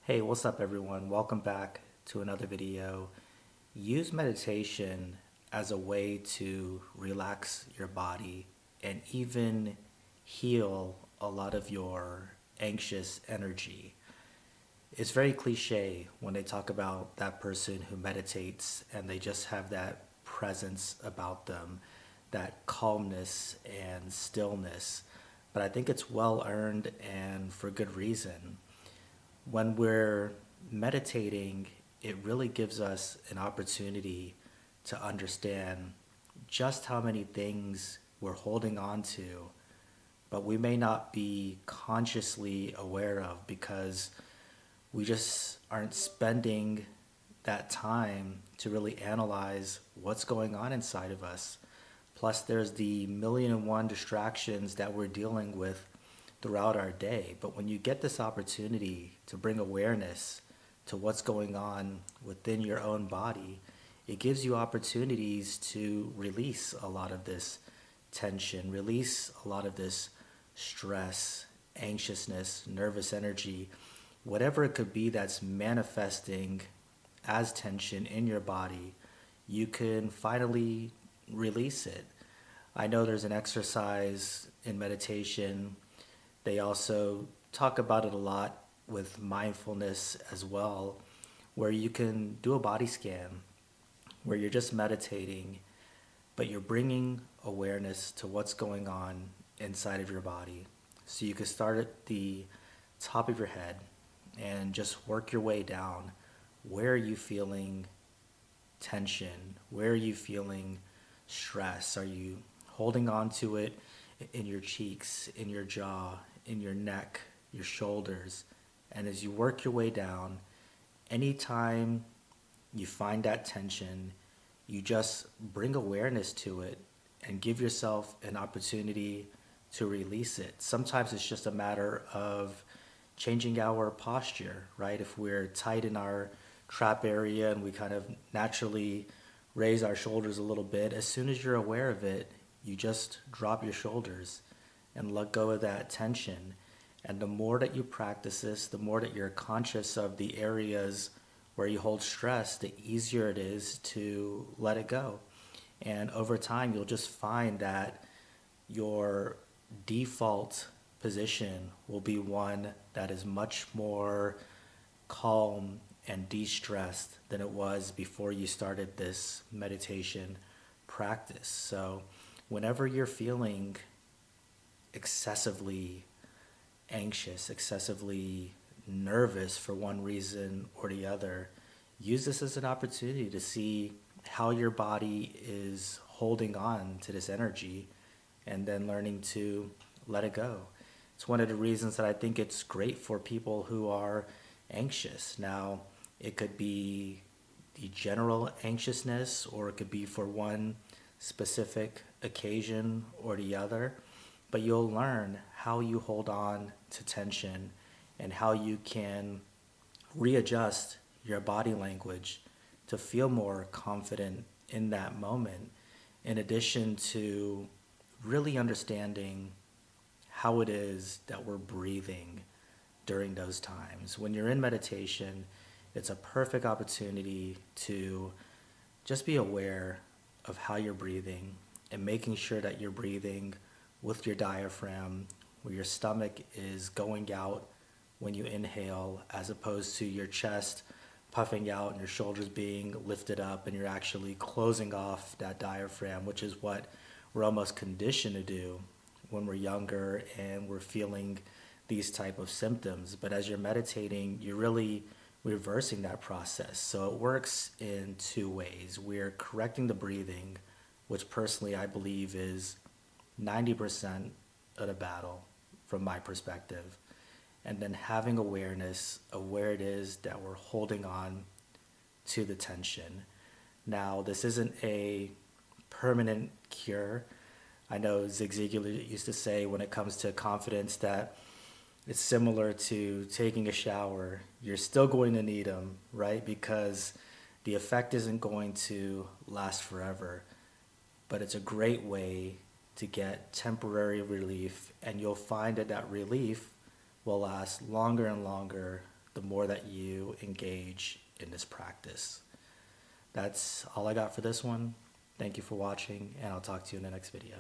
Hey, what's up, everyone? Welcome back to another video. Use meditation as a way to relax your body and even heal a lot of your anxious energy. It's very cliche when they talk about that person who meditates and they just have that presence about them, that calmness and stillness. But I think it's well earned and for good reason. When we're meditating, it really gives us an opportunity to understand just how many things we're holding on to, but we may not be consciously aware of because we just aren't spending that time to really analyze what's going on inside of us. Plus, there's the million and one distractions that we're dealing with throughout our day. But when you get this opportunity to bring awareness to what's going on within your own body, it gives you opportunities to release a lot of this tension, release a lot of this stress, anxiousness, nervous energy, whatever it could be that's manifesting as tension in your body, you can finally release it. I know there's an exercise in meditation. They also talk about it a lot with mindfulness as well, where you can do a body scan where you're just meditating, but you're bringing awareness to what's going on inside of your body. So you can start at the top of your head and just work your way down. Where are you feeling tension? Where are you feeling stress? Are you holding on to it in your cheeks, in your jaw, in your neck, your shoulders? And as you work your way down, anytime you find that tension, you just bring awareness to it and give yourself an opportunity to release it. Sometimes it's just a matter of changing our posture, right? If we're tight in our trap area and we kind of naturally raise our shoulders a little bit, as soon as you're aware of it, you just drop your shoulders and let go of that tension. And the more that you practice this, the more that you're conscious of the areas where you hold stress, the easier it is to let it go. And over time, you'll just find that your default position will be one that is much more calm and de-stressed than it was before you started this meditation practice. So whenever you're feeling excessively anxious, excessively nervous for one reason or the other, use this as an opportunity to see how your body is holding on to this energy and then learning to let it go. It's one of the reasons that I think it's great for people who are anxious. Now, it could be the general anxiousness, or it could be for one specific occasion or the other, but you'll learn how you hold on to tension and how you can readjust your body language to feel more confident in that moment, in addition to really understanding how it is that we're breathing during those times. When you're in meditation, it's a perfect opportunity to just be aware of how you're breathing and making sure that you're breathing with your diaphragm, where your stomach is going out when you inhale, as opposed to your chest puffing out and your shoulders being lifted up, and you're actually closing off that diaphragm, which is what we're almost conditioned to do when we're younger and we're feeling these type of symptoms. But as you're meditating, you're really reversing that process. So it works in two ways. We're correcting the breathing, which personally I believe is 90% of the battle from my perspective. And then having awareness of where it is that we're holding on to the tension. Now, this isn't a permanent cure. I know Zig Ziglar used to say when it comes to confidence that it's similar to taking a shower. You're still going to need them, right? Because the effect isn't going to last forever. But it's a great way to get temporary relief, and you'll find that that relief will last longer and longer the more that you engage in this practice. That's all I got for this one. Thank you for watching, and I'll talk to you in the next video.